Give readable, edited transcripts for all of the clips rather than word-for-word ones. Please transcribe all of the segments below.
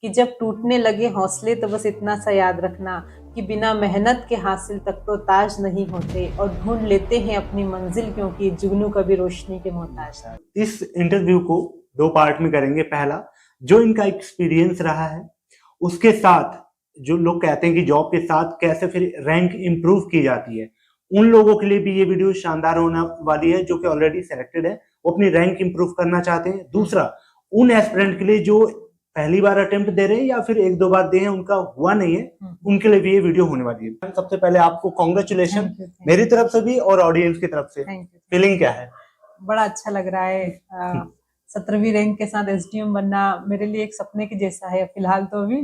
कि जब टूटने लगे हौसले तो बस इतना सा याद रखना कि बिना मेहनत के हासिल तक तो ताज नहीं होते, और ढूंढ लेते हैं अपनी मंजिल क्योंकि जुगनू कभी रोशनी के मोहताज नहीं। इस इंटरव्यू को दो पार्ट में करेंगे। पहला, जो इनका एक्सपीरियंस रहा है, उसके साथ जो लोग कहते हैं कि जॉब के साथ कैसे फिर रैंक इंप्रूव की जाती है, उन लोगों के लिए भी ये वीडियो शानदार होने वाली है जो कि ऑलरेडी सेलेक्टेड है, वो अपनी रैंक इंप्रूव करना चाहते हैं। दूसरा, उन एस्पिरेंट के लिए जो पहली बार अटेम्प्ट दे रहे हैं या फिर एक दो बार दे हैं, उनका हुआ नहीं है, उनके लिए भी ये वीडियो होने वाली है। सबसे पहले आपको कॉन्ग्रेचुलेशन मेरी तरफ से भी और ऑडियंस की तरफ से। फीलिंग क्या है? बड़ा अच्छा लग रहा है। 17वीं रैंक के साथ एसडीएम बनना मेरे लिए एक सपने के जैसा है फिलहाल तो अभी,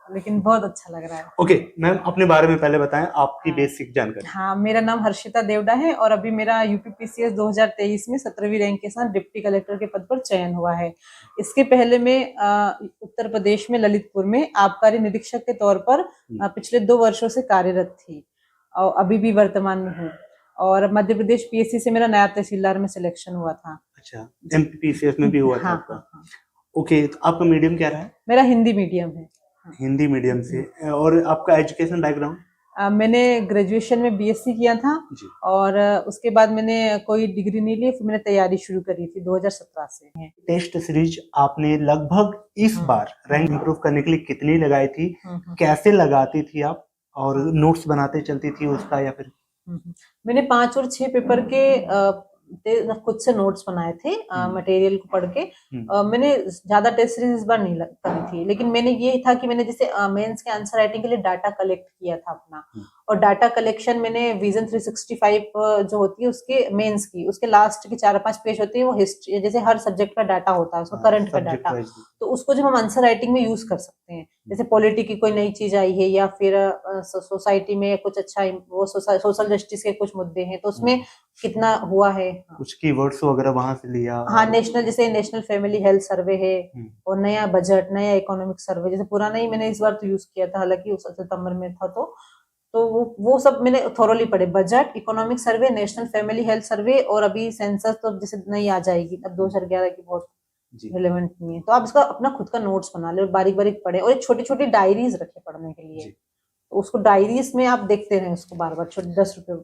लेकिन बहुत अच्छा लग रहा है। ओके मैम, अपने बारे में पहले बताएं, आपकी बेसिक जानकारी। हाँ, मेरा नाम हर्षिता देवड़ा है और अभी मेरा यूपीपीसीएस 2023 में 17वीं रैंक के साथ डिप्टी कलेक्टर के पद पर चयन हुआ है। इसके पहले मैं उत्तर प्रदेश में ललितपुर में आबकारी निरीक्षक के तौर पर पिछले 2 वर्षों से कार्यरत थी और अभी भी वर्तमान में हूँ। और मध्य प्रदेश पीएससी से मेरा नायब तहसीलदार में सिलेक्शन हुआ था। अच्छा, एमपीपीसीएस में भी हुआ था आपका? ओके, तो आपका मीडियम क्या रहा है? मेरा हिंदी मीडियम है। हिंदी मीडियम से। और आपका एजुकेशन बैकग्राउंड? मैंने ग्रेजुएशन में बीएससी किया था और उसके बाद मैंने कोई डिग्री नहीं ली, फिर मैंने तैयारी शुरू करी थी 2017 से। टेस्ट सीरीज आपने लगभग इस बार रैंक इंप्रूव करने के लिए कितनी लगाई थी, कैसे लगाती थी आप, और नोट्स बनाते चलती थी उसका या फिर? मैंने 5 और 6 पेपर के खुद से नोट्स बनाए थे मटेरियल को पढ़ के। मैंने ज्यादा टेस्ट सीरीज इस बार नहीं करी थी, लेकिन मैंने ये था कि मैंने जैसे मेंस के आंसर राइटिंग के लिए डाटा कलेक्ट किया था अपना, और डाटा कलेक्शन मैंने विजन 365 जो होती है उसके मेंस की, उसके लास्ट के 4-5 पेज होते हैं वो हिस्ट्री, जैसे हर सब्जेक्ट का डाटा होता है उसका करंट का डाटा, तो उसको जब हम आंसर राइटिंग में यूज कर सकते हैं, जैसे पॉलिटी की कोई नई चीज आई है या फिर सोसाइटी में कुछ अच्छा वो सोशल जस्टिस के कुछ मुद्दे हैं तो उसमें कितना हुआ है, कुछ कीवर्ड्स वगैरह वहां से लिया। हाँ, नेशनल जैसे नेशनल फैमिली हेल्थ सर्वे है और नया बजट, नया इकोनॉमिक सर्वे, जैसे पुराना ही मैंने इस बार तो यूज किया था, हालांकि उस सितंबर में था, तो वो सब मैंने थोरोली पढ़े, budget, economic survey, national family health survey, और अभी सेंसस तो जैसे नई आ जाएगी अब 2011 की, बहुत रिलेवेंट नहीं है, तो आप इसका अपना खुद का नोट्स बना ले और बारीक बारीक पढ़े, और एक छोटी छोटी डायरीज रखे पढ़ने के लिए, तो उसको डायरीज में आप देखते रहे उसको बार बार, छोटे 10 रुपए।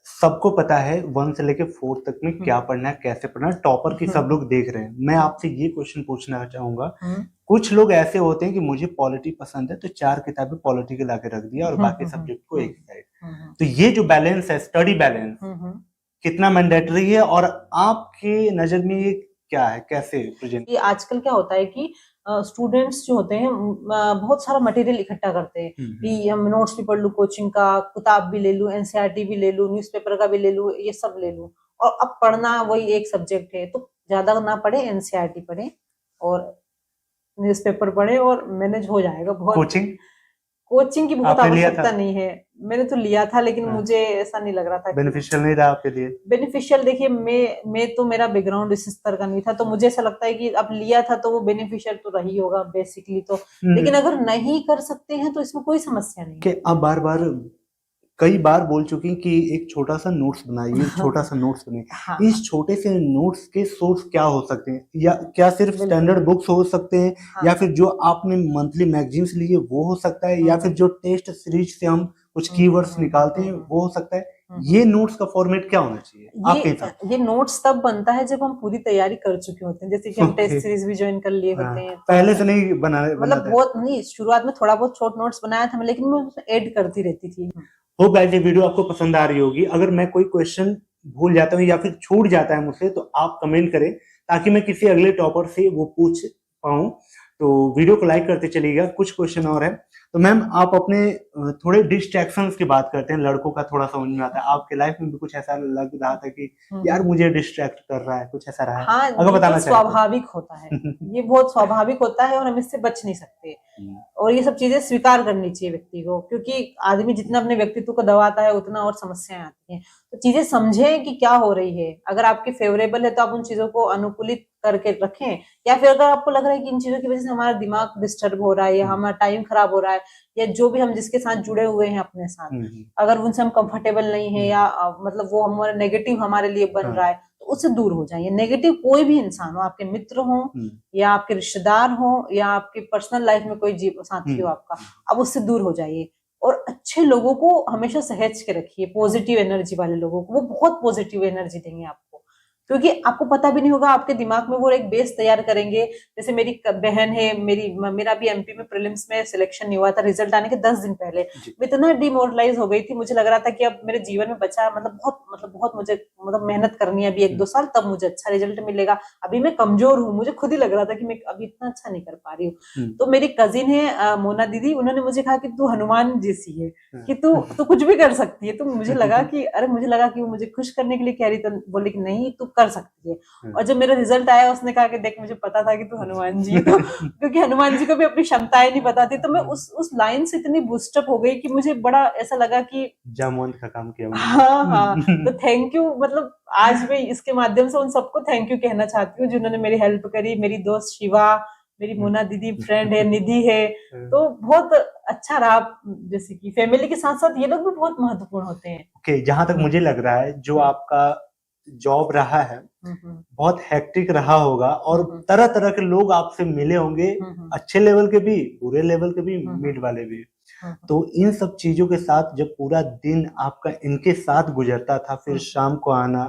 सबको पता है 1 से लेके 4 तक में क्या पढ़ना है, कैसे पढ़ना है, टॉपर की सब लोग देख रहे हैं। मैं आपसे ये क्वेश्चन पूछना चाहूंगा, कुछ लोग ऐसे होते हैं कि मुझे पॉलिटी पसंद है तो 4 किताबें पॉलिटी के लाके रख दिया और बाकी सब्जेक्ट को एक साइड। तो ये जो बैलेंस है, स्टडी बैलेंस, कितना मैंडेटरी है और आपके नजर में ये क्या है, कैसे प्रेजेंट? ये आजकल क्या होता है कि स्टूडेंट्स जो होते हैं बहुत सारा मटेरियल इकट्ठा करते हैं कि हम नोट्स भी पढ़ लूं, कोचिंग का किताब भी ले लूं, एनसीईआरटी भी ले लूं, न्यूज़पेपर का भी ले लूं, ये सब ले लूं, और अब पढ़ना वही एक सब्जेक्ट है तो ज्यादा ना पढ़े, एनसीईआरटी पढ़े और न्यूज़पेपर पढ़े और मैनेज हो जाएगा। बहुत कोचिंग की बहुत आवश्यकता नहीं है, मैंने तो लिया था लेकिन मुझे ऐसा नहीं लग रहा था, बेनिफिशियल नहीं रहा आपके लिए। बेनिफिशियल देखिए, मैं तो मेरा बैकग्राउंड इस स्तर का नहीं था, तो मुझे ऐसा लगता है कि अब लिया था तो वो बेनिफिशियल तो रही होगा बेसिकली तो, लेकिन अगर नहीं कर सकते हैं तो इसमें कोई समस्या नहीं है। आप कई बार बोल चुकी कि एक छोटा सा नोट्स बनाइए, छोटा सा नोट्स बनाइए। इस छोटे से नोट्स के सोर्स क्या हो सकते हैं, या क्या सिर्फ स्टैंडर्ड बुक्स हो सकते हैं, या फिर जो आपने मंथली मैगजीन्स लिए वो हो सकता है, या फिर जो टेस्ट सीरीज से हम कुछ कीवर्ड्स निकालते हैं वो हो सकता है? ये नोट्स का फॉर्मेट क्या होना चाहिए आपके हिसाब? ये नोट्स तब बनता है जब हम पूरी तैयारी कर चुके होते हैं, जैसे कि हम टेस्ट सीरीज भी ज्वाइन कर लिए होते हैं, पहले से नहीं मतलब बहुत नहीं, शुरुआत में थोड़ा बहुत शॉर्ट नोट्स बनाया था लेकिन मैं उसमें ऐड करती रहती थी। होप गाइस ये वीडियो आपको पसंद आ रही होगी। अगर मैं कोई क्वेश्चन भूल जाता हूँ या फिर छूट जाता है मुझसे तो आप कमेंट करें ताकि मैं किसी अगले टॉपर से वो पूछ पाऊं। तो वीडियो को लाइक करते चलिएगा। कुछ क्वेश्चन और है तो मैम आप अपने थोड़े डिस्ट्रैक्शंस की बात करते हैं, लड़कों का थोड़ा समझ में आता है, आपके लाइफ में भी कुछ ऐसा लग रहा था कि यार मुझे डिस्ट्रैक्ट कर रहा है, कुछ ऐसा रहा है? हाँ, अगर बताना चाहिए स्वाभाविक होता है ये बहुत स्वाभाविक होता है और हम इससे बच नहीं सकते, और ये सब चीजें स्वीकार करनी चाहिए व्यक्ति को, क्योंकि आदमी जितना अपने व्यक्तित्व को दबाता है उतना और समस्याएं आती हैं। तो चीजें समझें कि क्या हो रही है, अगर आपके फेवरेबल है तो आप उन चीजों को अनुकूलित करके रखें, या फिर अगर आपको लग रहा है कि इन चीजों की वजह से हमारा दिमाग डिस्टर्ब हो रहा है या हमारा टाइम खराब हो रहा है, या जो भी हम जिसके साथ जुड़े हुए हैं अपने साथ, अगर उनसे हम कंफर्टेबल नहीं है या मतलब वो हमारे नेगेटिव हमारे लिए बन रहा है, तो उससे दूर हो जाइए। नेगेटिव कोई भी इंसान हो, आपके मित्र हो या आपके रिश्तेदार हो या आपके पर्सनल लाइफ में कोई साथी हो आपका, अब उससे दूर हो जाइए। और अच्छे लोगों को हमेशा सहेज के रखिए, पॉजिटिव एनर्जी वाले लोगों को, वो बहुत पॉजिटिव एनर्जी देंगे आपको, क्योंकि आपको पता भी नहीं होगा, आपके दिमाग में वो एक बेस तैयार करेंगे। जैसे मेरी बहन है, मेरा भी एमपी में प्रीलिम्स में सिलेक्शन नहीं हुआ था, रिजल्ट आने के 10 दिन पहले मैं इतना डिमोरलाइज हो गई थी, मुझे लग रहा था कि अब मेरे जीवन में बचा बहुत मुझे मेहनत करनी है अभी 1-2 साल, तब मुझे अच्छा रिजल्ट मिलेगा। अभी मैं कमजोर हूँ, मुझे खुद ही लग रहा था कि मैं अभी इतना अच्छा नहीं कर पा रही हूँ। तो मेरी कजिन है मोना दीदी, उन्होंने मुझे कहा कि तू हनुमान जैसी है, कि तू कुछ भी कर सकती है। तो मुझे लगा कि वो मुझे खुश करने के लिए कह रही, तो बोले कि नहीं तू कर सकती है। और जब मेरा रिजल्ट आया, उसने कहा कि देख मुझे पता था कि तू हनुमान जी, तो क्योंकि हनुमान जी को भी अपनी क्षमताएं नहीं पता थी, तो मैं उस लाइन से इतनी बूस्टअप हो गई कि मुझे बड़ा ऐसा लगा कि जामुन का काम किया। हाँ, तो थैंक यू। मतलब आज मैं इसके माध्यम से उन सबको थैंक यू कहना चाहती हूँ जिन्होंने मेरी हेल्प करी। मेरी दोस्त शिवा, मेरी मोना दीदी फ्रेंड है, निधि है, तो बहुत अच्छा रहा। जैसे कि फैमिली के साथ साथ ये लोग भी बहुत महत्वपूर्ण होते हैं। ओके, जहां तक मुझे लग रहा है जो आपका जॉब रहा है बहुत हेक्टिक रहा होगा और तरह तरह के लोग आपसे मिले होंगे, अच्छे लेवल के भी, बुरे लेवल के भी, मिड वाले भी। तो इन सब चीजों के साथ जब पूरा दिन आपका इनके साथ गुजरता था, फिर शाम को आना,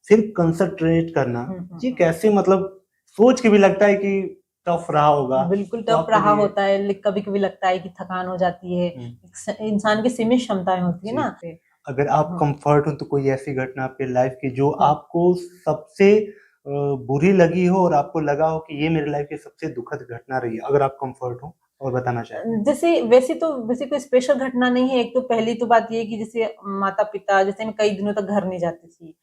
फिर कंसंट्रेट करना, ये कैसे, मतलब सोच के भी लगता है कि टफ रहा होगा। बिल्कुल टफ रहा होता है, कभी कभी लगता है कि थकान हो जाती है, इंसान की सीमित क्षमताएं होती है ना। अगर आप कंफर्ट हो तो कोई ऐसी घटना आपके लाइफ की जो आपको सबसे बुरी लगी हो और आपको लगा हो कि ये मेरे लाइफ की सबसे दुखद घटना रही है, अगर आप कंफर्ट हो और बताना चाहें। जैसे वैसे कोई स्पेशल घटना नहीं है। एक तो पहली तो बात ये है कि जैसे माता पिता, जैसे मैं कई दिनों तक घर नहीं जाती थी,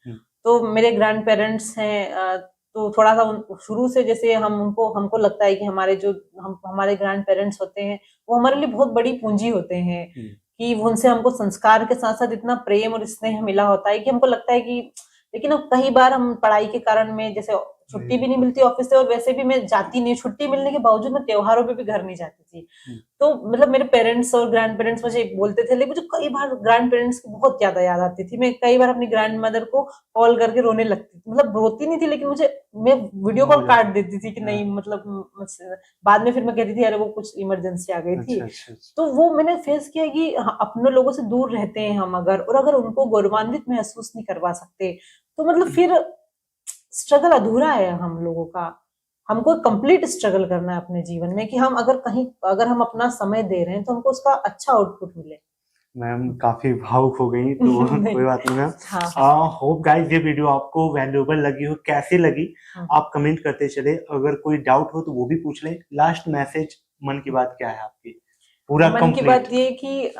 तो मेरे ग्रैंड पेरेंट्स हैं, तो थोड़ा सा शुरू से जैसे हमको लगता है कि हमारे ग्रैंड पेरेंट्स होते हैं, वो हमारे लिए बहुत बड़ी पूंजी होते हैं, कि उनसे हमको संस्कार के साथ साथ इतना प्रेम और स्नेह मिला होता है कि हमको लगता है कि, लेकिन अब कई बार हम पढ़ाई के कारण में जैसे छुट्टी भी नहीं मिलती ऑफिस से, और वैसे भी मैं जाती नहीं, छुट्टी मिलने के बावजूद मैं त्योहारों पे भी घर नहीं जाती थी। तो मतलब मेरे पेरेंट्स और ग्रैंड पेरेंट्स मुझे बोलते थे, लेकिन मुझे कई बार ग्रैंड पेरेंट्स की बहुत ज्यादा याद आती थी। मैं कई बार अपनी ग्रैंड मदर को कॉल करके रोने लगती थी, मतलब रोती नहीं थी, लेकिन मैं वीडियो कॉल काट देती थी कि नहीं, मतलब बाद में फिर मैं कहती थी अरे वो कुछ इमरजेंसी आ गई थी। तो वो मैंने फेस किया कि अपने लोगों से दूर रहते हैं हम अगर उनको गौरवान्वित महसूस नहीं करवा सकते, तो मतलब फिर स्ट्रगल अधूरा है हम लोगों का। हमको कंप्लीट स्ट्रगल करना है अपने जीवन में, कि हम अगर हम अपना समय दे रहे हैं तो हमको उसका अच्छा आउटपुट मिले। मैम काफी भावुक हो गई, तो कोई बात नहीं मैम। होप गाइस ये वीडियो आपको वैल्यूएबल लगी हो। कैसी लगी आप कमेंट करते चले, अगर कोई डाउट हो तो वो भी पूछ लें। लास्ट मैसेज मन की बात क्या है आपकी, पूरा मन की बात ये कि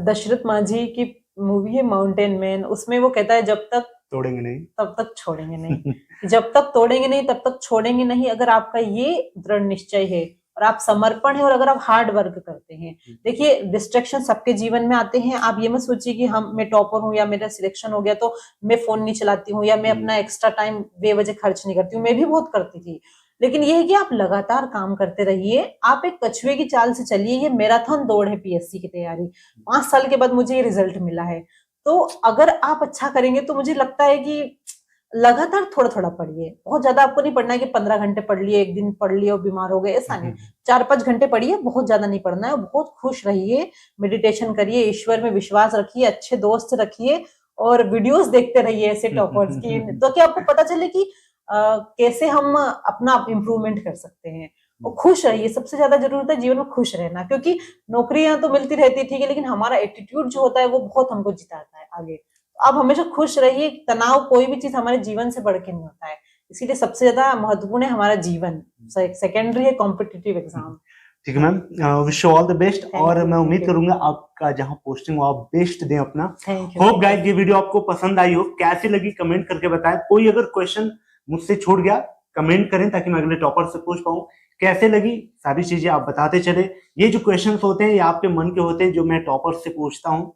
दशरथ मांझी की मूवी है माउंटेन मैन, उसमें वो कहता है जब तक तोड़ेंगे नहीं तब तक छोड़ेंगे नहीं। जब तक तोड़ेंगे नहीं तब तक छोड़ेंगे नहीं, अगर आपका ये दृढ़ निश्चय है और आप समर्पण है और अगर आप हार्ड वर्क करते हैं। देखिए डिस्ट्रैक्शन सबके जीवन में आते हैं, आप ये मत सोचिए कि मैं टॉपर हूँ या मेरा सिलेक्शन हो गया तो मैं फोन नहीं चलाती हूँ या मैं अपना एक्स्ट्रा टाइम बेवजह खर्च नहीं करती हूँ। मैं भी बहुत करती थी, लेकिन ये है कि आप लगातार काम करते रहिए, आप एक कछुए की चाल से चलिए। ये मैराथन दौड़ है पीएससी की तैयारी, 5 साल के बाद मुझे ये रिजल्ट मिला है। तो अगर आप अच्छा करेंगे तो मुझे लगता है कि लगातार थोड़ा थोड़ा पढ़िए, बहुत ज्यादा आपको नहीं पढ़ना है कि 15 घंटे पढ़ लिए, एक दिन पढ़ लिए और बीमार हो गए, ऐसा नहीं। 4-5 घंटे पढ़िए, बहुत ज्यादा नहीं पढ़ना है। बहुत खुश रहिए, मेडिटेशन करिए, ईश्वर में विश्वास रखिए, अच्छे दोस्त रखिए और वीडियोस देखते रहिए ऐसे टॉपर्स की, तो कि आपको पता चले कि कैसे हम अपना इम्प्रूवमेंट कर सकते हैं। और खुश रहिए, सबसे ज्यादा जरूरत है जीवन में खुश रहना, क्योंकि नौकरियां तो मिलती रहती है ठीक है, लेकिन हमारा एटीट्यूड जो होता है वो बहुत हमको जिताता है आगे। आप हमेशा खुश रहिए, तनाव कोई भी चीज हमारे जीवन से बढ़ के नहीं होता है, इसीलिए सबसे ज्यादा महत्वपूर्ण है हमारा जीवन, सेकेंडरी है कॉम्पिटिटिव एग्जाम। ठीक है ma'am, wish you all the best, और मैं उम्मीद करूंगा आपका जहां पोस्टिंग हो आप बेस्ट दें अपना। होप गाइस ये वीडियो आपको पसंद आई हो, कैसी लगी कमेंट करके बताएं। कोई अगर क्वेश्चन मुझसे छूट गया कमेंट करें ताकि मैं अगले टॉपर से पूछ पाऊं। कैसे लगी सारी चीजें आप बताते चले। ये जो क्वेश्चंस होते हैं ये आपके मन के होते हैं जो मैं टॉपर से पूछता हूँ।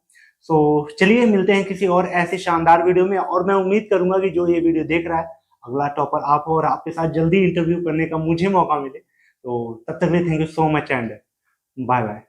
सो चलिए मिलते हैं किसी और ऐसे शानदार वीडियो में, और मैं उम्मीद करूंगा कि जो ये वीडियो देख रहा है अगला टॉपर आप हो और आपके साथ जल्दी इंटरव्यू करने का मुझे मौका मिले। तो तब तक के लिए thank you so much and bye bye.